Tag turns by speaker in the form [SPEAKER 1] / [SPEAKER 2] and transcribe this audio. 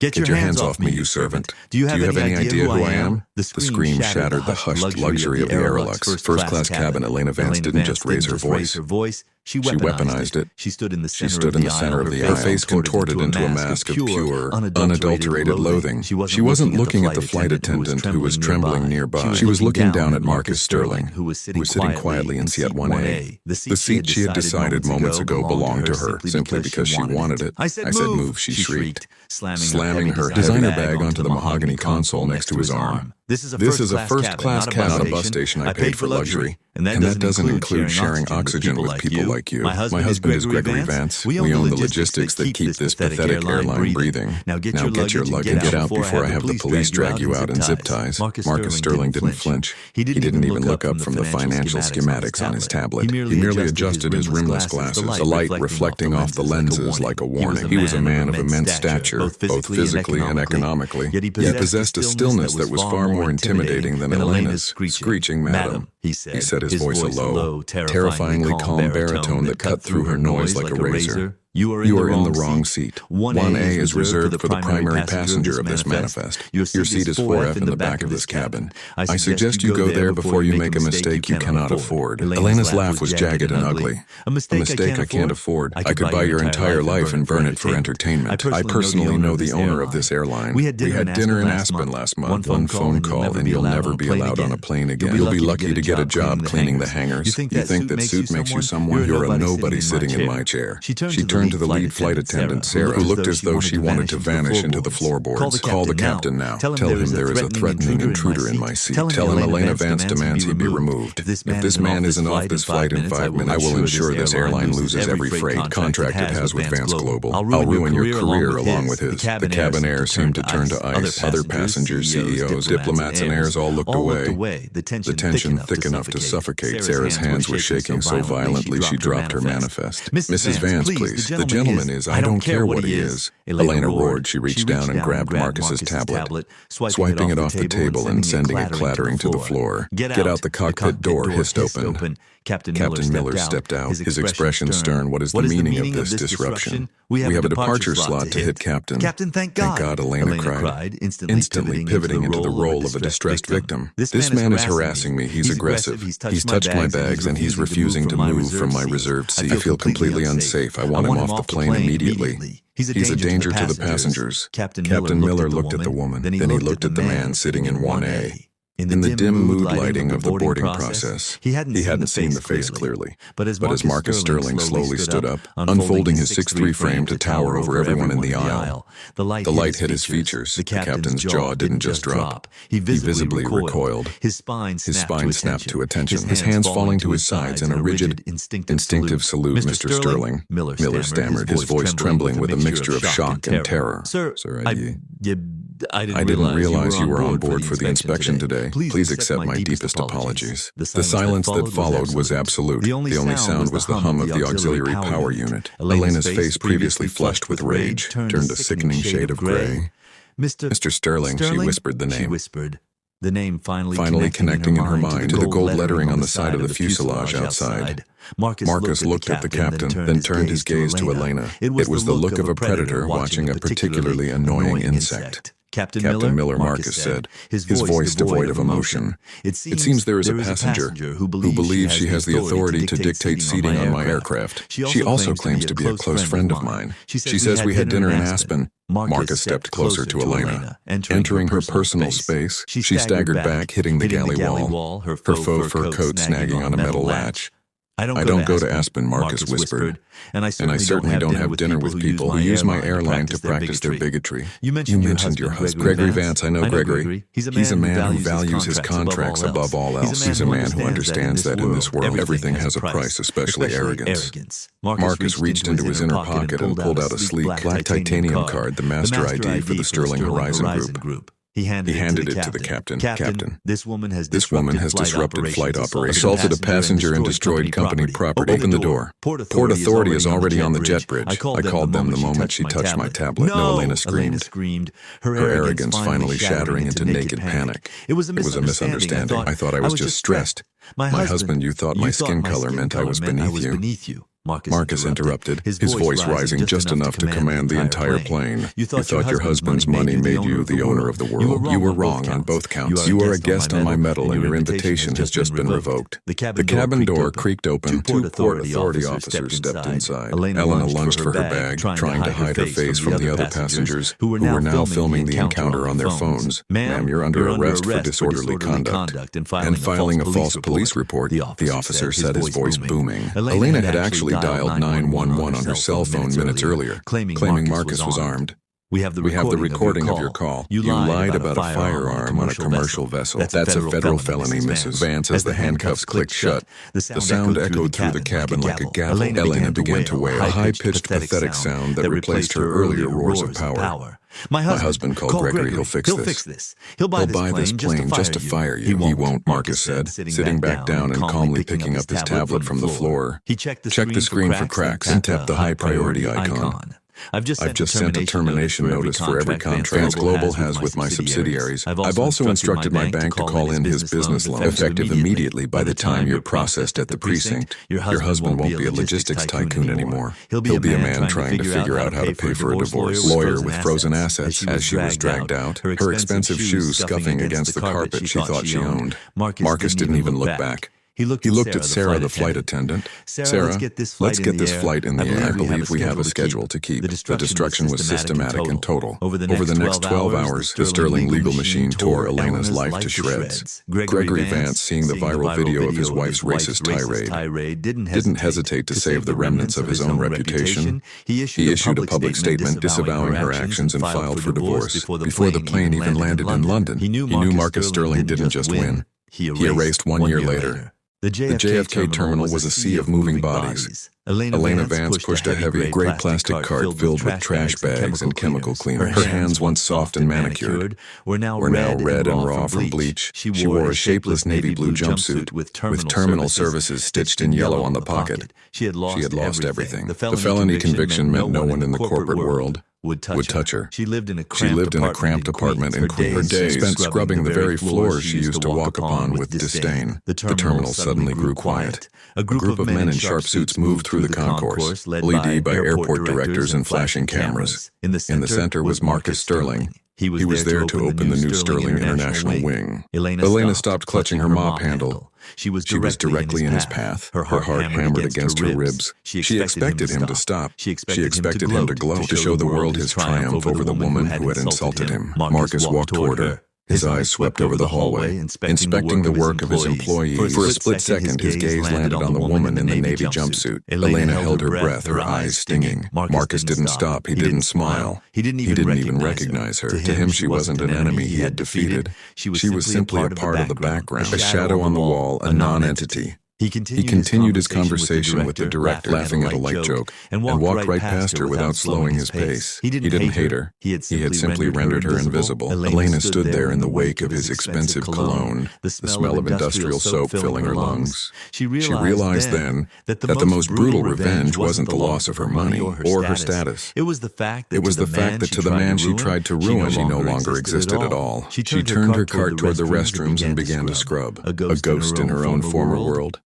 [SPEAKER 1] Get your hands off me, you servant. Do you have any idea who I am?
[SPEAKER 2] The scream shattered the hushed luxury of the Aerolux first-class cabin. Elena Vance didn't just raise her voice.
[SPEAKER 1] She weaponized it.
[SPEAKER 2] She stood in the center of the aisle, her face contorted into a mask of pure, unadulterated loathing. She wasn't looking at the flight attendant who was trembling nearby. She was looking down at Marcus Sterling, who was sitting quietly in seat 1A. The seat she had decided moments ago belonged to her, simply because she wanted it.
[SPEAKER 1] I said move,
[SPEAKER 2] she shrieked, slamming her designer bag onto the mahogany console next to his arm.
[SPEAKER 1] This is a first-class cabin,
[SPEAKER 2] not a bus station. I paid for luxury. And that doesn't include sharing oxygen with people like you. My husband is Gregory Vance. We own the logistics that keep this pathetic airline breathing. Now get your luggage and get out before I have the police drag you out in zip ties. Marcus Sterling didn't flinch. He didn't even look up from the financial schematics on his tablet. He merely adjusted his rimless glasses, the light reflecting off the lenses like a warning. He was a man of immense stature, both physically and economically, yet he possessed a stillness that was far more intimidating than Elena's screeching "Madam." He said, his voice a low, terrifyingly calm baritone that cut through her noise like a razor. You are in the wrong seat. 1A is reserved for the primary passenger of this manifest. Your seat is 4F in the back of this cabin. I suggest you go there before you make a mistake you cannot afford. Elena's laugh was jagged and ugly. A mistake I can't afford. I could buy your entire life and burn it for entertainment. I personally know the owner of this airline. We had dinner in Aspen last month. One phone call and you'll never be allowed on a plane again. You'll be lucky to get a job cleaning the hangars. You think that suit makes you someone? You're a nobody sitting in my chair. She turned to the lead flight attendant, Sarah, who looked as though she wanted to vanish into the floorboards. Call the captain now. Tell him there is a threatening intruder in my seat. Tell him Elena Vance demands he be removed. If this man isn't off this flight in 5 minutes, I will ensure this airline loses every freight contract it has with Vance Global. I'll ruin your career along with his. The cabin air seemed to turn to ice. Other passengers, CEOs, diplomats, and heirs all looked away. The tension thick enough to suffocate. Sarah's hands were shaking so violently she dropped her manifest. Mrs. Vance, please. The gentleman is, I don't care what he is. Elena roared. She reached down and grabbed Marcus's tablet, swiping it off the table and sending it clattering to the floor. Get out, the cockpit door hissed open. Captain Miller stepped out, his expression stern. What is the meaning of this disruption? We have a departure slot to hit Captain.
[SPEAKER 1] Thank God,
[SPEAKER 2] Elena cried, instantly pivoting into the role of a distressed victim. This man is harassing me. He's aggressive. He's touched my bags and he's refusing to move from my reserved seat. I feel completely unsafe. I want him off the plane immediately. He's a danger to the passengers. Captain Miller looked at the woman. Then he looked at the man sitting in 1A. In the dim mood lighting of the boarding process, he hadn't seen the face clearly. But as Marcus Sterling slowly stood up, unfolding his 6'3" frame to tower over everyone in the aisle, the light hit his features. The captain's jaw didn't just drop. He visibly recoiled. His spine snapped to attention, his hands falling to his sides in a rigid, instinctive salute. Mr. Sterling, Miller stammered, his voice trembling with a mixture of shock and terror.
[SPEAKER 1] Sir,
[SPEAKER 2] I didn't realize you were on board for the inspection today. Please accept my deepest apologies. The silence that followed was absolute. The only sound was the hum of the auxiliary power unit. Elena's face, previously flushed with rage, turned a sickening shade of gray. Mr. Sterling, she whispered the name.
[SPEAKER 1] The name
[SPEAKER 2] finally connecting in her mind to the gold lettering on the side of the fuselage outside. Marcus looked at the captain, then turned his gaze to Elena. It was the look of a predator watching a particularly annoying insect.
[SPEAKER 1] Captain
[SPEAKER 2] Miller, Marcus said, his voice devoid of emotion. It seems there is a passenger who believes she has the authority to dictate seating on my aircraft. She also claims to be a close friend of mine. She says we had dinner in Aspen. Marcus stepped closer to Elena. Entering her personal space, she staggered back, hitting the galley wall, her faux fur coat snagging on a metal latch.
[SPEAKER 1] I don't go to Aspen, Marcus whispered.
[SPEAKER 2] And I certainly don't have dinner with people who use my airline to practice their bigotry. You mentioned your husband, Gregory Vance. I know Gregory. He's a man who values his contracts above all else. He's a man who understands that in this world everything has a price, especially arrogance. Marcus reached into his inner pocket and pulled out a sleek black titanium card, the master ID for the Sterling Horizon Group. He handed it to the captain. Captain, this woman has disrupted flight operations, assaulted a passenger and destroyed company property. Open the door. Port Authority is already on the jet bridge. I called them the moment she touched my tablet. No, Elena screamed. Her arrogance finally shattering into naked panic. It was a misunderstanding. I thought I was just stressed. My husband, you thought my skin color meant I was beneath you. Marcus interrupted, his voice rising just enough to command the entire plane. You thought your husband's money made you the owner of the world. You were wrong on both counts. You are a guest on my medal, and your invitation has just been revoked. The cabin door creaked open. Two Port Authority officers stepped inside. Elena lunged for her bag, trying to hide her face from the other passengers, who were now filming the encounter on their phones. Ma'am, you're under arrest for disorderly conduct and filing a false police report, the officer said, his voice booming. Elena had actually dialed 911 on her cell phone minutes earlier, claiming Marcus was armed. We have the recording of your call. You lied about a firearm on a commercial vessel. That's a federal felony, Mrs. Vance, as the handcuffs clicked shut. The sound echoed through the cabin like a gavel. Elena began to wail, a high-pitched, pathetic sound that replaced her earlier roars of power. My husband called Gregory. He'll fix this. He'll buy this plane just to fire you. He won't, Marcus said, sitting back down and calmly picking up his tablet from the floor. He checked the screen for cracks and tapped the high-priority icon. I've just sent a termination notice for every contract Vance Global has with my subsidiaries. I've also instructed my bank to call in his business loan effective immediately by the time you're processed at the precinct. Your husband won't be a logistics tycoon anymore. He'll be a man trying to figure out how to pay for a divorce. Lawyer with frozen assets as she was dragged out, her expensive shoes scuffing against the carpet she thought she owned. Marcus didn't even look back. He looked at Sarah, the flight attendant. Sarah, let's get this flight in the air. I believe we have a schedule to keep. The destruction was systematic and total. Over the next 12 hours, the Sterling legal machine tore Elena's life to shreds. Gregory Vance, seeing the viral video of his wife's racist tirade, didn't hesitate to save the remnants of his own reputation. He issued a public statement disavowing her actions and filed for divorce before the plane even landed in London. He knew Marcus Sterling didn't just win. He erased 1 year later. The JFK terminal was a sea of moving bodies. Elena Vance pushed a heavy gray plastic cart filled with trash bags and chemical cleaner. Her hands, once soft and manicured, were now red and raw from bleach. She wore a shapeless navy blue jumpsuit with terminal services stitched in yellow on the pocket. She had lost everything. The felony conviction meant no one in the corporate world would touch her. She lived in a cramped apartment in Queens. Her days spent scrubbing the very floors she used to walk upon with disdain. The terminal suddenly grew quiet. A group of men in sharp suits moved through the concourse, led by airport directors and flashing cameras. In the center was Marcus Sterling. He was there to open the new Sterling International wing. Elena stopped clutching her mop handle. She was directly in his path, her heart hammered against her ribs. She expected him to stop. She expected him to gloat, to show the world his triumph over the woman who had insulted him. Marcus walked toward her. His eyes swept over the hallway, inspecting the work of his employees. For a split second, his gaze landed on the woman in the navy jumpsuit. Elena held her breath, her eyes stinging. Marcus didn't stop. He didn't smile. He didn't even recognize her. To him, she wasn't an enemy he had defeated. She was simply a part of the background, a shadow on the wall, a non-entity. He continued his conversation with the director, laughing at a light joke, and walked right past her without slowing his pace. He didn't hate her. He had simply rendered her invisible. Elena stood there in the wake of his expensive cologne, the smell of industrial soap filling her lungs. She realized then that the most brutal revenge wasn't the loss of her money or her status. It was the fact that to the man she tried to ruin, she no longer existed at all. She turned her cart toward the restrooms and began to scrub, a ghost in her own former world.